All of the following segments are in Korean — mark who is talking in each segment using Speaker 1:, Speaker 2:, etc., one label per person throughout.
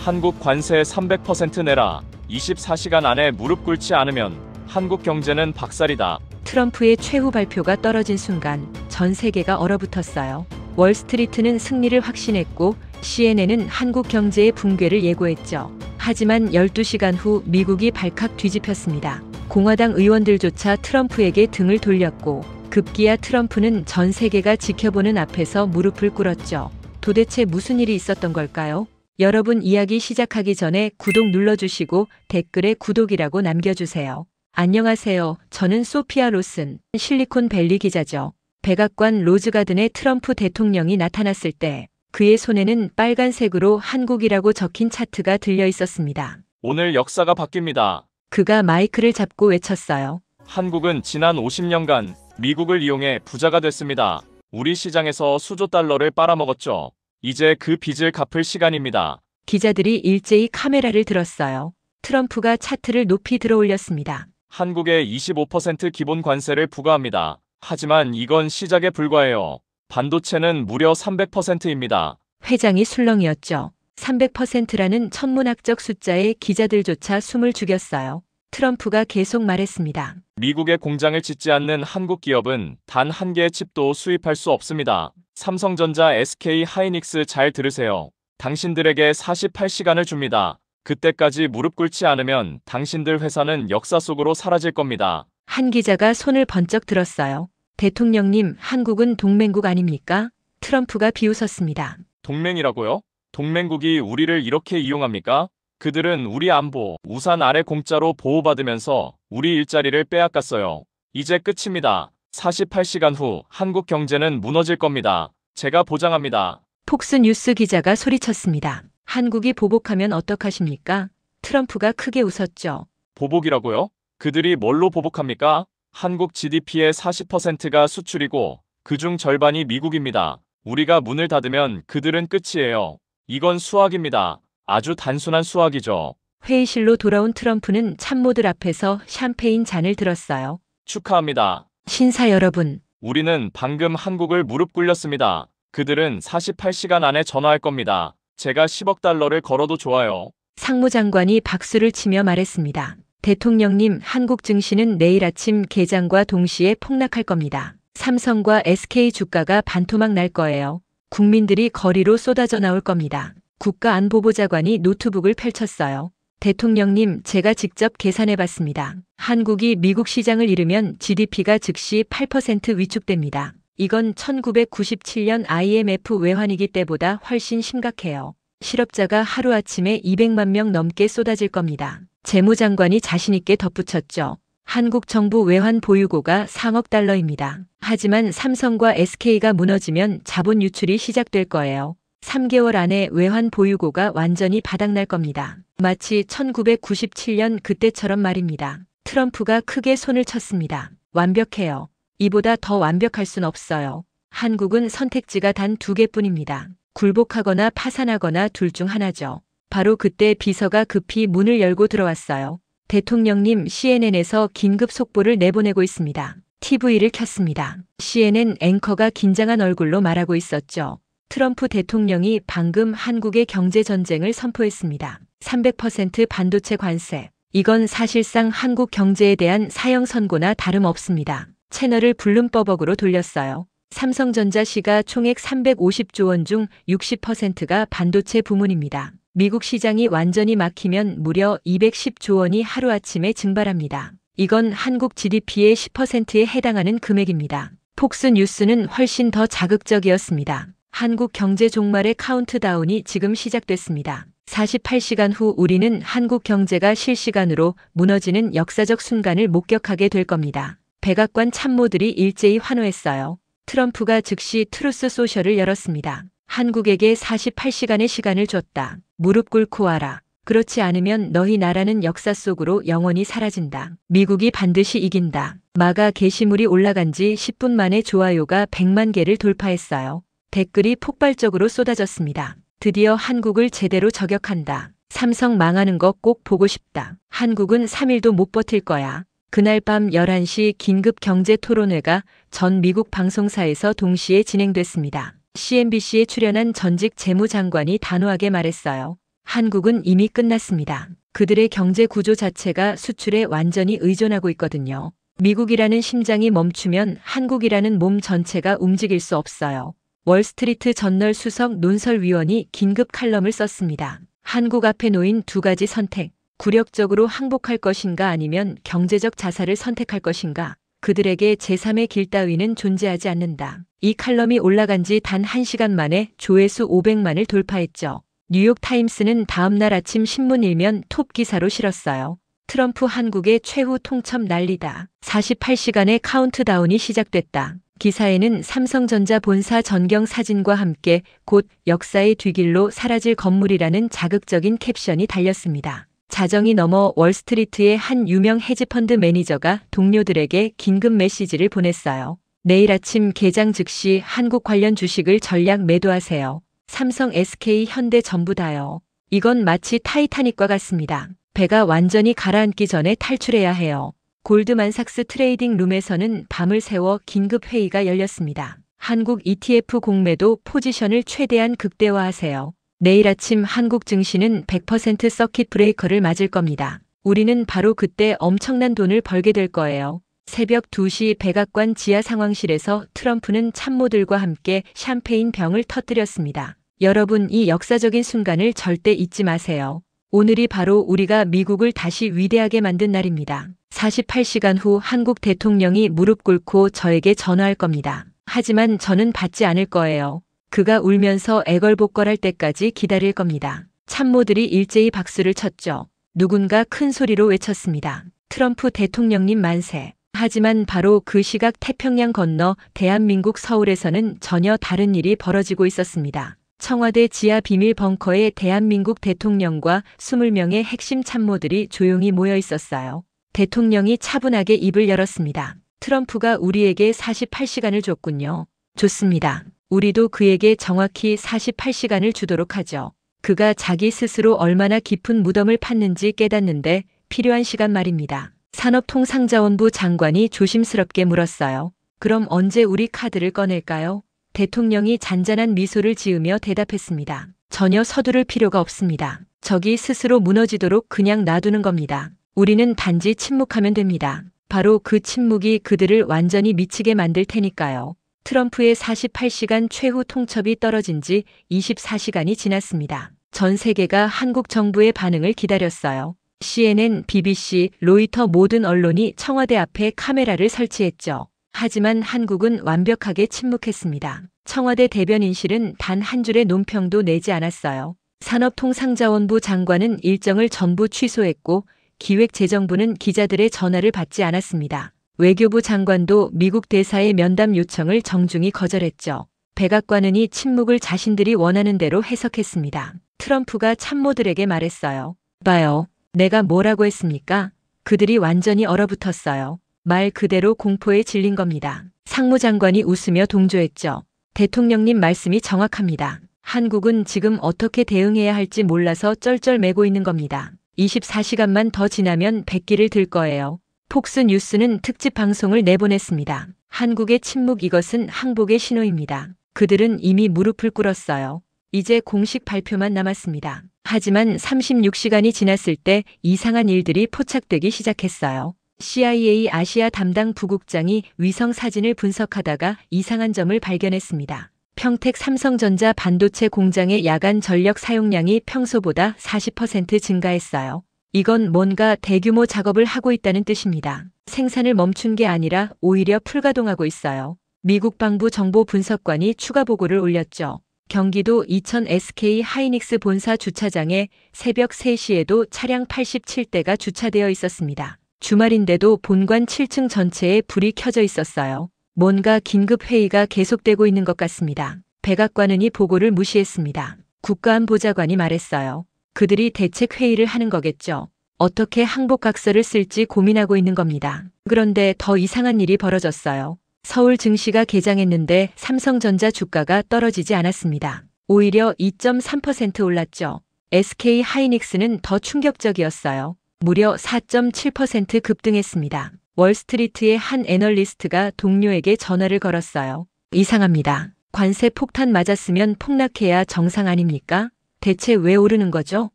Speaker 1: 한국 관세 300% 내라. 24시간 안에 무릎 꿇지 않으면 한국 경제는 박살이다.
Speaker 2: 트럼프의 최후 발표가 떨어진 순간 전 세계가 얼어붙었어요. 월스트리트는 승리를 확신했고 CNN은 한국 경제의 붕괴를 예고했죠. 하지만 12시간 후 미국이 발칵 뒤집혔습니다. 공화당 의원들조차 트럼프에게 등을 돌렸고 급기야 트럼프는 전 세계가 지켜보는 앞에서 무릎을 꿇었죠. 도대체 무슨 일이 있었던 걸까요? 여러분, 이야기 시작하기 전에 구독 눌러주시고 댓글에 구독이라고 남겨주세요. 안녕하세요. 저는 소피아 로슨, 실리콘밸리 기자죠. 백악관 로즈가든에 트럼프 대통령이 나타났을 때 그의 손에는 빨간색으로 한국이라고 적힌 차트가 들려 있었습니다.
Speaker 1: 오늘 역사가 바뀝니다.
Speaker 2: 그가 마이크를 잡고 외쳤어요.
Speaker 1: 한국은 지난 50년간 미국을 이용해 부자가 됐습니다. 우리 시장에서 수조 달러를 빨아먹었죠. 이제 그 빚을 갚을 시간입니다.
Speaker 2: 기자들이 일제히 카메라를 들었어요. 트럼프가 차트를 높이 들어 올렸습니다.
Speaker 1: 한국에 25% 기본 관세를 부과합니다. 하지만 이건 시작에 불과해요. 반도체는 무려 300%입니다.
Speaker 2: 회장이 술렁이었죠. 300%라는 천문학적 숫자에 기자들조차 숨을 죽였어요. 트럼프가 계속 말했습니다.
Speaker 1: 미국에 공장을 짓지 않는 한국 기업은 단 한 개의 칩도 수입할 수 없습니다. 삼성전자, SK 하이닉스 잘 들으세요. 당신들에게 48시간을 줍니다. 그때까지 무릎 꿇지 않으면 당신들 회사는 역사 속으로 사라질 겁니다.
Speaker 2: 한 기자가 손을 번쩍 들었어요. 대통령님, 한국은 동맹국 아닙니까? 트럼프가 비웃었습니다.
Speaker 1: 동맹이라고요? 동맹국이 우리를 이렇게 이용합니까? 그들은 우리 안보, 우산 아래 공짜로 보호받으면서 우리 일자리를 빼앗갔어요. 이제 끝입니다. 48시간 후 한국 경제는 무너질 겁니다. 제가 보장합니다.
Speaker 2: 폭스뉴스 기자가 소리쳤습니다. 한국이 보복하면 어떡하십니까? 트럼프가 크게 웃었죠.
Speaker 1: 보복이라고요? 그들이 뭘로 보복합니까? 한국 GDP의 40%가 수출이고 그중 절반이 미국입니다. 우리가 문을 닫으면 그들은 끝이에요. 이건 수학입니다. 아주 단순한 수학이죠.
Speaker 2: 회의실로 돌아온 트럼프는 참모들 앞에서 샴페인 잔을 들었어요.
Speaker 1: 축하합니다.
Speaker 2: 신사 여러분,
Speaker 1: 우리는 방금 한국을 무릎 꿇렸습니다. 그들은 48시간 안에 전화할 겁니다. 제가 10억 달러를 걸어도 좋아요.
Speaker 2: 상무장관이 박수를 치며 말했습니다. 대통령님, 한국 증시는 내일 아침 개장과 동시에 폭락할 겁니다. 삼성과 SK 주가가 반토막 날 거예요. 국민들이 거리로 쏟아져 나올 겁니다. 국가안보보좌관이 노트북을 펼쳤어요. 대통령님, 제가 직접 계산해봤습니다. 한국이 미국 시장을 잃으면 GDP가 즉시 8% 위축됩니다. 이건 1997년 IMF 외환위기 때보다 훨씬 심각해요. 실업자가 하루아침에 200만 명 넘게 쏟아질 겁니다. 재무장관이 자신있게 덧붙였죠. 한국 정부 외환 보유고가 3억 달러입니다. 하지만 삼성과 SK가 무너지면 자본 유출이 시작될 거예요. 3개월 안에 외환 보유고가 완전히 바닥날 겁니다. 마치 1997년 그때처럼 말입니다. 트럼프가 크게 손을 쳤습니다. 완벽해요. 이보다 더 완벽할 순 없어요. 한국은 선택지가 단 2개뿐입니다. 굴복하거나 파산하거나 둘 중 하나죠. 바로 그때 비서가 급히 문을 열고 들어왔어요. 대통령님, CNN에서 긴급 속보를 내보내고 있습니다. TV를 켰습니다. CNN 앵커가 긴장한 얼굴로 말하고 있었죠. 트럼프 대통령이 방금 한국의 경제전쟁을 선포했습니다. 300% 반도체 관세. 이건 사실상 한국 경제에 대한 사형 선고나 다름없습니다. 채널을 불름버벅으로 돌렸어요. 삼성전자 시가총액 350조 원 중 60%가 반도체 부문입니다. 미국 시장이 완전히 막히면 무려 210조 원이 하루아침에 증발합니다. 이건 한국 GDP의 10%에 해당하는 금액입니다. 폭스뉴스는 훨씬 더 자극적이었습니다. 한국 경제 종말의 카운트다운이 지금 시작됐습니다. 48시간 후 우리는 한국 경제가 실시간으로 무너지는 역사적 순간을 목격하게 될 겁니다. 백악관 참모들이 일제히 환호했어요. 트럼프가 즉시 트루스 소셜을 열었습니다. 한국에게 48시간의 시간을 줬다. 무릎 꿇고 와라. 그렇지 않으면 너희 나라는 역사 속으로 영원히 사라진다. 미국이 반드시 이긴다. 마가 게시물이 올라간 지 10분 만에 좋아요가 100만 개를 돌파했어요. 댓글이 폭발적으로 쏟아졌습니다. 드디어 한국을 제대로 저격한다. 삼성 망하는 거 꼭 보고 싶다. 한국은 3일도 못 버틸 거야. 그날 밤 11시 긴급 경제 토론회가 전 미국 방송사에서 동시에 진행됐습니다. CNBC에 출연한 전직 재무장관이 단호하게 말했어요. 한국은 이미 끝났습니다. 그들의 경제 구조 자체가 수출에 완전히 의존하고 있거든요. 미국이라는 심장이 멈추면 한국이라는 몸 전체가 움직일 수 없어요. 월스트리트 저널 수석 논설위원이 긴급 칼럼을 썼습니다. 한국 앞에 놓인 두 가지 선택. 굴욕적으로 항복할 것인가 아니면 경제적 자살을 선택할 것인가. 그들에게 제3의 길 따위는 존재하지 않는다. 이 칼럼이 올라간 지 단 1시간 만에 조회수 500만을 돌파했죠. 뉴욕타임스는 다음날 아침 신문 일면 톱 기사로 실었어요. 트럼프 한국의 최후 통첩 난리다. 48시간의 카운트다운이 시작됐다. 기사에는 삼성전자 본사 전경 사진과 함께 곧 역사의 뒤길로 사라질 건물이라는 자극적인 캡션이 달렸습니다. 자정이 넘어 월스트리트의 한 유명 헤지펀드 매니저가 동료들에게 긴급 메시지를 보냈어요. 내일 아침 개장 즉시 한국 관련 주식을 전략 매도하세요. 삼성, SK, 현대 전부 다요. 이건 마치 타이타닉과 같습니다. 배가 완전히 가라앉기 전에 탈출해야 해요. 골드만삭스 트레이딩 룸에서는 밤을 새워 긴급 회의가 열렸습니다. 한국 ETF 공매도 포지션을 최대한 극대화하세요. 내일 아침 한국 증시는 100% 서킷 브레이커를 맞을 겁니다. 우리는 바로 그때 엄청난 돈을 벌게 될 거예요. 새벽 2시 백악관 지하 상황실에서 트럼프는 참모들과 함께 샴페인 병을 터뜨렸습니다. 여러분, 이 역사적인 순간을 절대 잊지 마세요. 오늘이 바로 우리가 미국을 다시 위대하게 만든 날입니다. 48시간 후 한국 대통령이 무릎 꿇고 저에게 전화할 겁니다. 하지만 저는 받지 않을 거예요. 그가 울면서 애걸복걸할 때까지 기다릴 겁니다. 참모들이 일제히 박수를 쳤죠. 누군가 큰 소리로 외쳤습니다. 트럼프 대통령님 만세. 하지만 바로 그 시각 태평양 건너 대한민국 서울에서는 전혀 다른 일이 벌어지고 있었습니다. 청와대 지하 비밀 벙커에 대한민국 대통령과 20명의 핵심 참모들이 조용히 모여 있었어요. 대통령이 차분하게 입을 열었습니다. 트럼프가 우리에게 48시간을 줬군요. 좋습니다. 우리도 그에게 정확히 48시간을 주도록 하죠. 그가 자기 스스로 얼마나 깊은 무덤을 팠는지 깨닫는데 필요한 시간 말입니다. 산업통상자원부 장관이 조심스럽게 물었어요. 그럼 언제 우리 카드를 꺼낼까요? 대통령이 잔잔한 미소를 지으며 대답했습니다. 전혀 서두를 필요가 없습니다. 적이 스스로 무너지도록 그냥 놔두는 겁니다. 우리는 단지 침묵하면 됩니다. 바로 그 침묵이 그들을 완전히 미치게 만들 테니까요. 트럼프의 48시간 최후 통첩이 떨어진 지 24시간이 지났습니다. 전 세계가 한국 정부의 반응을 기다렸어요. CNN, BBC, 로이터 모든 언론이 청와대 앞에 카메라를 설치했죠. 하지만 한국은 완벽하게 침묵했습니다. 청와대 대변인실은 단 한 줄의 논평도 내지 않았어요. 산업통상자원부 장관은 일정을 전부 취소했고 기획재정부는 기자들의 전화를 받지 않았습니다. 외교부 장관도 미국 대사의 면담 요청을 정중히 거절했죠. 백악관은 이 침묵을 자신들이 원하는 대로 해석했습니다. 트럼프가 참모들에게 말했어요. 봐요. 내가 뭐라고 했습니까? 그들이 완전히 얼어붙었어요. 말 그대로 공포에 질린 겁니다. 상무장관이 웃으며 동조했죠. 대통령님 말씀이 정확합니다. 한국은 지금 어떻게 대응해야 할지 몰라서 쩔쩔매고 있는 겁니다. 24시간만 더 지나면 백기를 들 거예요. 폭스뉴스는 특집 방송을 내보냈습니다. 한국의 침묵, 이것은 항복의 신호입니다. 그들은 이미 무릎을 꿇었어요. 이제 공식 발표만 남았습니다. 하지만 36시간이 지났을 때 이상한 일들이 포착되기 시작했어요. CIA 아시아 담당 부국장이 위성 사진을 분석하다가 이상한 점을 발견했습니다. 평택 삼성전자 반도체 공장의 야간 전력 사용량이 평소보다 40% 증가했어요. 이건 뭔가 대규모 작업을 하고 있다는 뜻입니다. 생산을 멈춘 게 아니라 오히려 풀가동하고 있어요. 미국 방부 정보분석관이 추가 보고를 올렸죠. 경기도 이천 SK 하이닉스 본사 주차장에 새벽 3시에도 차량 87대가 주차되어 있었습니다. 주말인데도 본관 7층 전체에 불이 켜져 있었어요. 뭔가 긴급 회의가 계속되고 있는 것 같습니다. 백악관은 이 보고를 무시했습니다. 국가안보자관이 말했어요. 그들이 대책 회의를 하는 거겠죠. 어떻게 항복각서를 쓸지 고민하고 있는 겁니다. 그런데 더 이상한 일이 벌어졌어요. 서울 증시가 개장했는데 삼성전자 주가가 떨어지지 않았습니다. 오히려 2.3% 올랐죠. SK 하이닉스는 더 충격적이었어요. 무려 4.7% 급등했습니다. 월스트리트의 한 애널리스트가 동료에게 전화를 걸었어요. 이상합니다. 관세 폭탄 맞았으면 폭락해야 정상 아닙니까? 대체 왜 오르는 거죠?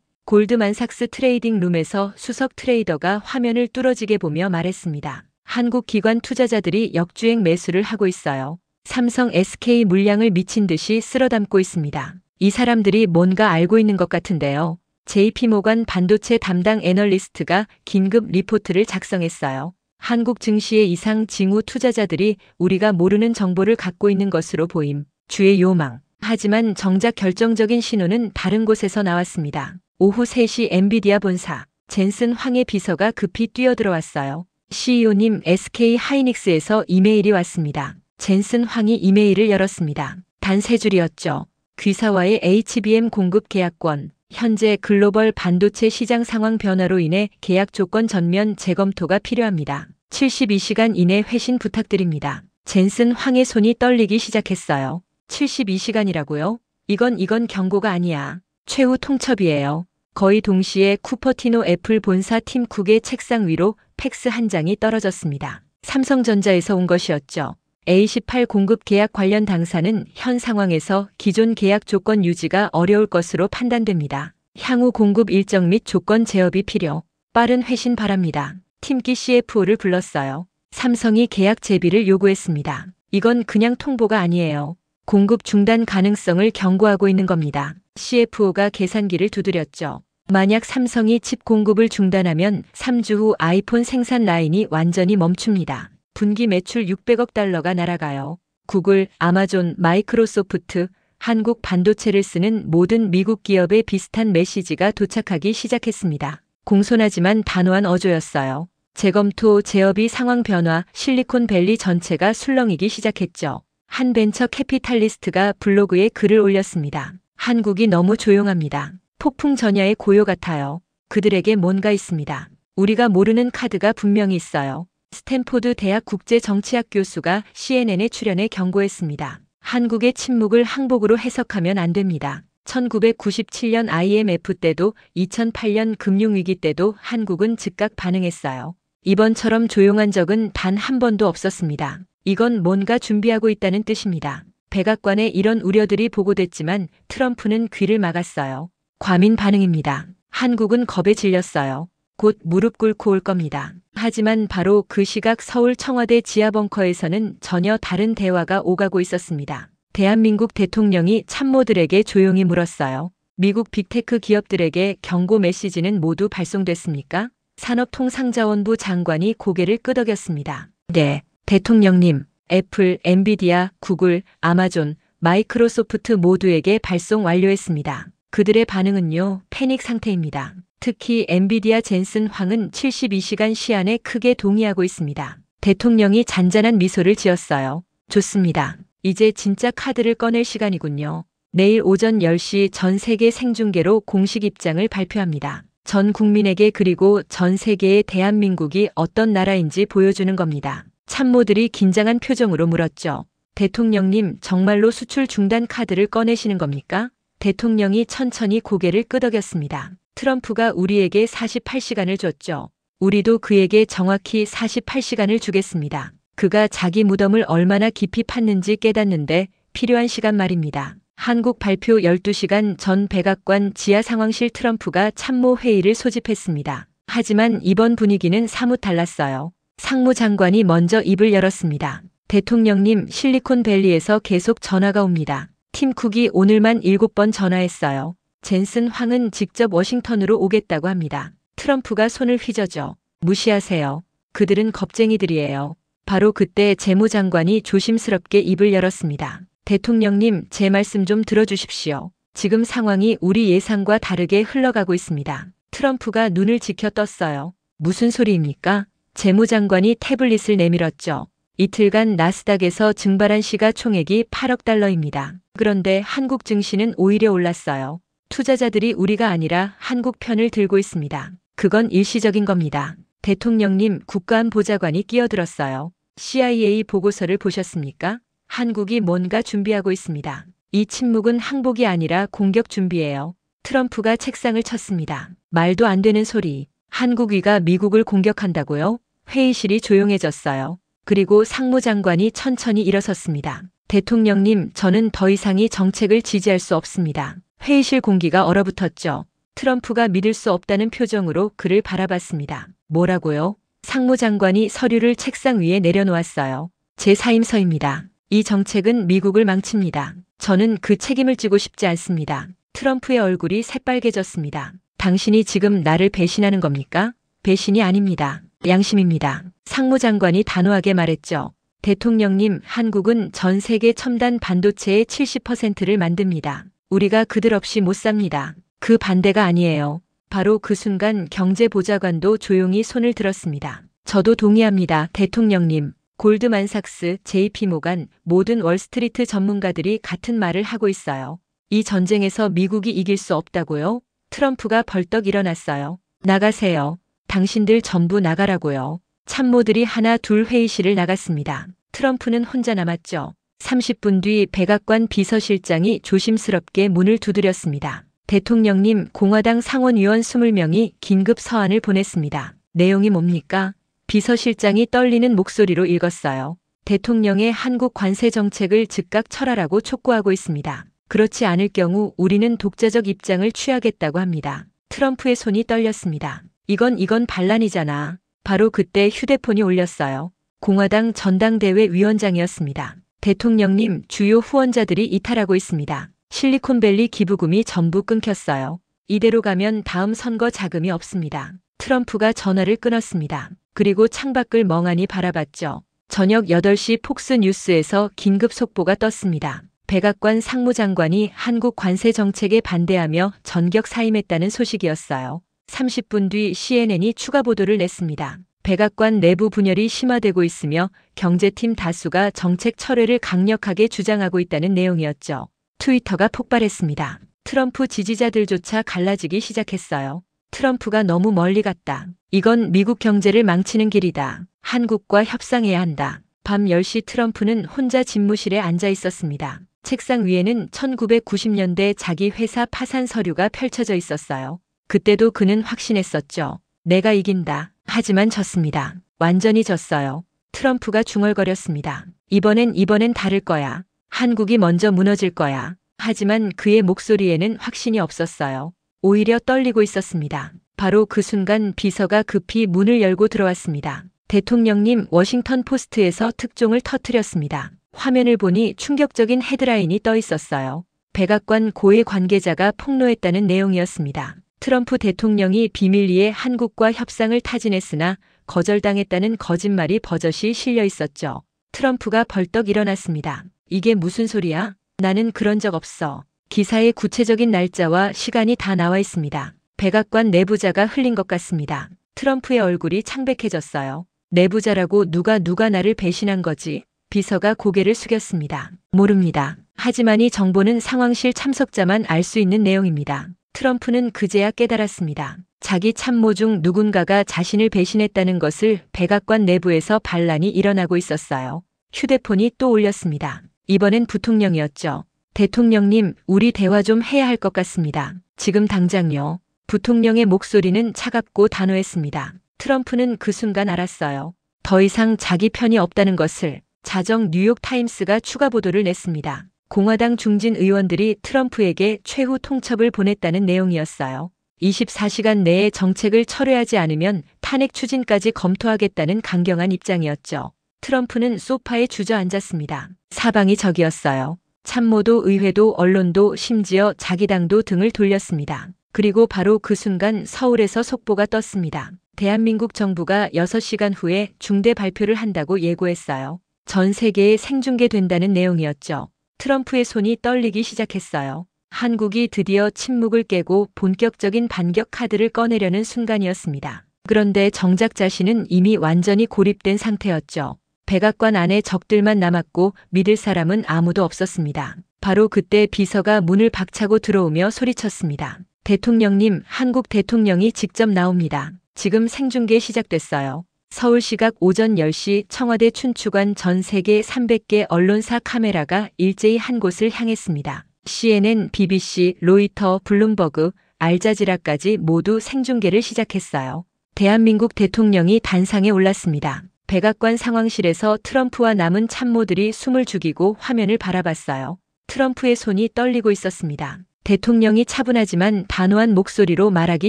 Speaker 2: 골드만삭스 트레이딩 룸에서 수석 트레이더가 화면을 뚫어지게 보며 말했습니다. 한국 기관 투자자들이 역주행 매수를 하고 있어요. 삼성 SK 물량을 미친 듯이 쓸어담고 있습니다. 이 사람들이 뭔가 알고 있는 것 같은데요. JP모간 반도체 담당 애널리스트가 긴급 리포트를 작성했어요. 한국 증시의 이상 징후 투자자들이 우리가 모르는 정보를 갖고 있는 것으로 보임. 주의 요망. 하지만 정작 결정적인 신호는 다른 곳에서 나왔습니다. 오후 3시 엔비디아 본사 젠슨 황의 비서가 급히 뛰어들어왔어요. CEO님, SK 하이닉스에서 이메일이 왔습니다. 젠슨 황이 이메일을 열었습니다. 단 3줄이었죠. 귀사와의 HBM 공급 계약권. 현재 글로벌 반도체 시장 상황 변화로 인해 계약 조건 전면 재검토가 필요합니다. 72시간 이내 회신 부탁드립니다. 젠슨 황의 손이 떨리기 시작했어요. 72시간이라고요? 이건 경고가 아니야. 최후 통첩이에요. 거의 동시에 쿠퍼티노 애플 본사 팀 쿡의 책상 위로 팩스 한 장이 떨어졌습니다. 삼성전자에서 온 것이었죠. A18 공급 계약 관련 당사는 현 상황에서 기존 계약 조건 유지가 어려울 것으로 판단됩니다. 향후 공급 일정 및 조건 제협이 필요. 빠른 회신 바랍니다. 팀기 CFO를 불렀어요. 삼성이 계약 재비를 요구했습니다. 이건 그냥 통보가 아니에요. 공급 중단 가능성을 경고하고 있는 겁니다. CFO가 계산기를 두드렸죠. 만약 삼성이 칩 공급을 중단하면 3주 후 아이폰 생산 라인이 완전히 멈춥니다. 분기 매출 600억 달러가 날아가요. 구글, 아마존, 마이크로소프트, 한국 반도체를 쓰는 모든 미국 기업에 비슷한 메시지가 도착하기 시작했습니다. 공손하지만 단호한 어조였어요. 재검토, 재협의 상황 변화, 실리콘밸리 전체가 술렁이기 시작했죠. 한 벤처 캐피탈리스트가 블로그에 글을 올렸습니다. 한국이 너무 조용합니다. 폭풍 전야의 고요 같아요. 그들에게 뭔가 있습니다. 우리가 모르는 카드가 분명히 있어요. 스탠포드 대학 국제정치학 교수가 CNN에 출연해 경고했습니다. 한국의 침묵을 항복으로 해석하면 안 됩니다. 1997년 IMF 때도 2008년 금융위기 때도 한국은 즉각 반응했어요. 이번처럼 조용한 적은 단 한 번도 없었습니다. 이건 뭔가 준비하고 있다는 뜻입니다. 백악관에 이런 우려들이 보고됐지만 트럼프는 귀를 막았어요. 과민 반응입니다. 한국은 겁에 질렸어요. 곧 무릎 꿇고 올 겁니다. 하지만 바로 그 시각 서울 청와대 지하벙커에서는 전혀 다른 대화가 오가고 있었습니다. 대한민국 대통령이 참모들에게 조용히 물었어요. 미국 빅테크 기업들에게 경고 메시지는 모두 발송됐습니까? 산업통상자원부 장관이 고개를 끄덕였습니다. 네, 대통령님. 애플, 엔비디아, 구글, 아마존, 마이크로소프트 모두에게 발송 완료했습니다. 그들의 반응은요, 패닉 상태입니다. 특히 엔비디아 젠슨 황은 72시간 시한에 크게 동의하고 있습니다. 대통령이 잔잔한 미소를 지었어요. 좋습니다. 이제 진짜 카드를 꺼낼 시간이군요. 내일 오전 10시 전 세계 생중계로 공식 입장을 발표합니다. 전 국민에게 그리고 전 세계의 대한민국이 어떤 나라인지 보여주는 겁니다. 참모들이 긴장한 표정으로 물었죠. 대통령님, 정말로 수출 중단 카드를 꺼내시는 겁니까? 대통령이 천천히 고개를 끄덕였습니다. 트럼프가 우리에게 48시간을 줬죠. 우리도 그에게 정확히 48시간을 주겠습니다. 그가 자기 무덤을 얼마나 깊이 팠는지 깨닫는데 필요한 시간 말입니다. 한국 발표 12시간 전 백악관 지하 상황실 트럼프가 참모 회의를 소집했습니다. 하지만 이번 분위기는 사뭇 달랐어요. 상무장관이 먼저 입을 열었습니다. 대통령님, 실리콘밸리에서 계속 전화가 옵니다. 팀 쿡이 오늘만 7번 전화했어요. 젠슨 황은 직접 워싱턴으로 오겠다고 합니다. 트럼프가 손을 휘저죠. 무시하세요. 그들은 겁쟁이들이에요. 바로 그때 재무장관이 조심스럽게 입을 열었습니다. 대통령님, 제 말씀 좀 들어주십시오. 지금 상황이 우리 예상과 다르게 흘러가고 있습니다. 트럼프가 눈을 지켜 떴어요. 무슨 소리입니까? 재무장관이 태블릿을 내밀었죠. 이틀간 나스닥에서 증발한 시가총액이 8억 달러입니다. 그런데 한국 증시는 오히려 올랐어요. 투자자들이 우리가 아니라 한국 편을 들고 있습니다. 그건 일시적인 겁니다. 대통령님, 국가안보좌관이 끼어들었어요. CIA 보고서를 보셨습니까? 한국이 뭔가 준비하고 있습니다. 이 침묵은 항복이 아니라 공격 준비예요. 트럼프가 책상을 쳤습니다. 말도 안 되는 소리. 한국위가 미국을 공격한다고요? 회의실이 조용해졌어요. 그리고 상무장관이 천천히 일어섰습니다. 대통령님, 저는 더 이상이 정책을 지지할 수 없습니다. 회의실 공기가 얼어붙었죠. 트럼프가 믿을 수 없다는 표정으로 그를 바라봤습니다. 뭐라고요? 상무장관이 서류를 책상 위에 내려놓았어요. 제 사임서입니다. 이 정책은 미국을 망칩니다. 저는 그 책임을 지고 싶지 않습니다. 트럼프의 얼굴이 새빨개졌습니다. 당신이 지금 나를 배신하는 겁니까? 배신이 아닙니다. 양심입니다. 상무장관이 단호하게 말했죠. 대통령님, 한국은 전 세계 첨단 반도체의 70%를 만듭니다. 우리가 그들 없이 못 삽니다. 그 반대가 아니에요. 바로 그 순간 경제보좌관도 조용히 손을 들었습니다. 저도 동의합니다, 대통령님. 골드만삭스, JP모간, 모든 월스트리트 전문가들이 같은 말을 하고 있어요. 이 전쟁에서 미국이 이길 수 없다고요? 트럼프가 벌떡 일어났어요. 나가세요. 당신들 전부 나가라고요. 참모들이 하나 둘 회의실을 나갔습니다. 트럼프는 혼자 남았죠. 30분 뒤 백악관 비서실장이 조심스럽게 문을 두드렸습니다. 대통령님, 공화당 상원의원 20명이 긴급 서한을 보냈습니다. 내용이 뭡니까? 비서실장이 떨리는 목소리로 읽었어요. 대통령의 한국 관세 정책을 즉각 철회하라고 촉구하고 있습니다. 그렇지 않을 경우 우리는 독자적 입장을 취하겠다고 합니다. 트럼프의 손이 떨렸습니다. 이건 반란이잖아. 바로 그때 휴대폰이 울렸어요. 공화당 전당대회 위원장이었습니다. 대통령님, 주요 후원자들이 이탈하고 있습니다. 실리콘밸리 기부금이 전부 끊겼어요. 이대로 가면 다음 선거 자금이 없습니다. 트럼프가 전화를 끊었습니다. 그리고 창밖을 멍하니 바라봤죠. 저녁 8시 폭스뉴스에서 긴급 속보가 떴습니다. 백악관 상무장관이 한국 관세 정책에 반대하며 전격 사임했다는 소식이었어요. 30분 뒤 CNN이 추가 보도를 냈습니다. 백악관 내부 분열이 심화되고 있으며 경제팀 다수가 정책 철회를 강력하게 주장하고 있다는 내용이었죠. 트위터가 폭발했습니다. 트럼프 지지자들조차 갈라지기 시작했어요. 트럼프가 너무 멀리 갔다. 이건 미국 경제를 망치는 길이다. 한국과 협상해야 한다. 밤 10시 트럼프는 혼자 집무실에 앉아 있었습니다. 책상 위에는 1990년대 자기 회사 파산 서류가 펼쳐져 있었어요. 그때도 그는 확신했었죠. 내가 이긴다. 하지만 졌습니다. 완전히 졌어요. 트럼프가 중얼거렸습니다. 이번엔 다를 거야. 한국이 먼저 무너질 거야. 하지만 그의 목소리에는 확신이 없었어요. 오히려 떨리고 있었습니다. 바로 그 순간 비서가 급히 문을 열고 들어왔습니다. 대통령님, 워싱턴 포스트에서 특종을 터뜨렸습니다. 화면을 보니 충격적인 헤드라인이 떠 있었어요. 백악관 고위 관계자가 폭로했다는 내용이었습니다. 트럼프 대통령이 비밀리에 한국과 협상을 타진했으나 거절당했다는 거짓말이 버젓이 실려 있었죠. 트럼프가 벌떡 일어났습니다. 이게 무슨 소리야? 나는 그런 적 없어. 기사의 구체적인 날짜와 시간이 다 나와 있습니다. 백악관 내부자가 흘린 것 같습니다. 트럼프의 얼굴이 창백해졌어요. 내부자라고 누가 나를 배신한 거지? 비서가 고개를 숙였습니다. 모릅니다. 하지만 이 정보는 상황실 참석자만 알 수 있는 내용입니다. 트럼프는 그제야 깨달았습니다. 자기 참모 중 누군가가 자신을 배신했다는 것을 백악관 내부에서 반란이 일어나고 있었어요. 휴대폰이 또 울렸습니다. 이번엔 부통령이었죠. 대통령님, 우리 대화 좀 해야 할 것 같습니다. 지금 당장요. 부통령의 목소리는 차갑고 단호했습니다. 트럼프는 그 순간 알았어요. 더 이상 자기 편이 없다는 것을. 자정 뉴욕타임스가 추가 보도를 냈습니다. 공화당 중진 의원들이 트럼프에게 최후 통첩을 보냈다는 내용이었어요. 24시간 내에 정책을 철회하지 않으면 탄핵 추진까지 검토하겠다는 강경한 입장이었죠. 트럼프는 소파에 주저앉았습니다. 사방이 적이었어요. 참모도 의회도 언론도 심지어 자기 당도 등을 돌렸습니다. 그리고 바로 그 순간 서울에서 속보가 떴습니다. 대한민국 정부가 6시간 후에 중대 발표를 한다고 예고했어요. 전 세계에 생중계된다는 내용이었죠. 트럼프의 손이 떨리기 시작했어요. 한국이 드디어 침묵을 깨고 본격적인 반격 카드를 꺼내려는 순간이었습니다. 그런데 정작 자신은 이미 완전히 고립된 상태였죠. 백악관 안에 적들만 남았고 믿을 사람은 아무도 없었습니다. 바로 그때 비서가 문을 박차고 들어오며 소리쳤습니다. 대통령님, 한국 대통령이 직접 나옵니다. 지금 생중계 시작됐어요. 서울시각 오전 10시 청와대 춘추관 전 세계 300개 언론사 카메라가 일제히 한 곳을 향했습니다. CNN, BBC, 로이터, 블룸버그, 알자지라까지 모두 생중계를 시작했어요. 대한민국 대통령이 단상에 올랐습니다. 백악관 상황실에서 트럼프와 남은 참모들이 숨을 죽이고 화면을 바라봤어요. 트럼프의 손이 떨리고 있었습니다. 대통령이 차분하지만 단호한 목소리로 말하기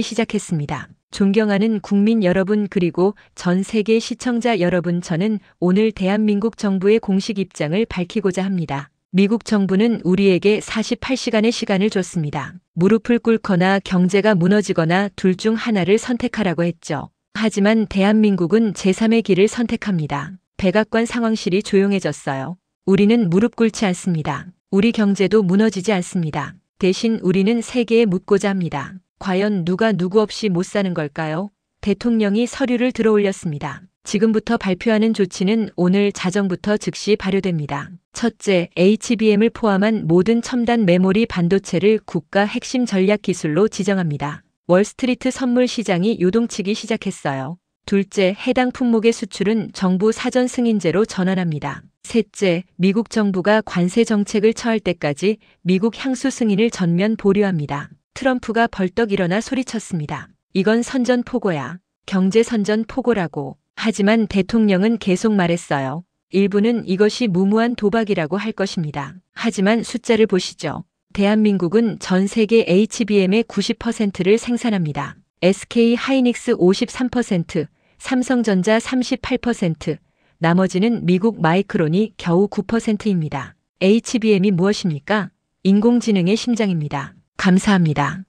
Speaker 2: 시작했습니다. 존경하는 국민 여러분 그리고 전 세계 시청자 여러분, 저는 오늘 대한민국 정부의 공식 입장을 밝히고자 합니다. 미국 정부는 우리에게 48시간의 시간을 줬습니다. 무릎을 꿇거나 경제가 무너지거나 둘 중 하나를 선택하라고 했죠. 하지만 대한민국은 제3의 길을 선택합니다. 백악관 상황실이 조용해졌어요. 우리는 무릎 꿇지 않습니다. 우리 경제도 무너지지 않습니다. 대신 우리는 세계에 묻고자 합니다. 과연 누가 누구 없이 못 사는 걸까요? 대통령이 서류를 들어올렸습니다. 지금부터 발표하는 조치는 오늘 자정부터 즉시 발효됩니다. 첫째, HBM을 포함한 모든 첨단 메모리 반도체를 국가 핵심 전략 기술로 지정합니다. 월스트리트 선물 시장이 요동치기 시작했어요. 둘째, 해당 품목의 수출은 정부 사전 승인제로 전환합니다. 셋째, 미국 정부가 관세 정책을 처할 때까지 미국 향수 승인을 전면 보류합니다. 트럼프가 벌떡 일어나 소리쳤습니다. 이건 선전포고야. 경제 선전포고라고. 하지만 대통령은 계속 말했어요. 일부는 이것이 무모한 도박이라고 할 것입니다. 하지만 숫자를 보시죠. 대한민국은 전 세계 HBM의 90%를 생산합니다. SK 하이닉스 53%, 삼성전자 38%, 나머지는 미국 마이크론이 겨우 9%입니다. HBM이 무엇입니까? 인공지능의 심장입니다. 감사합니다.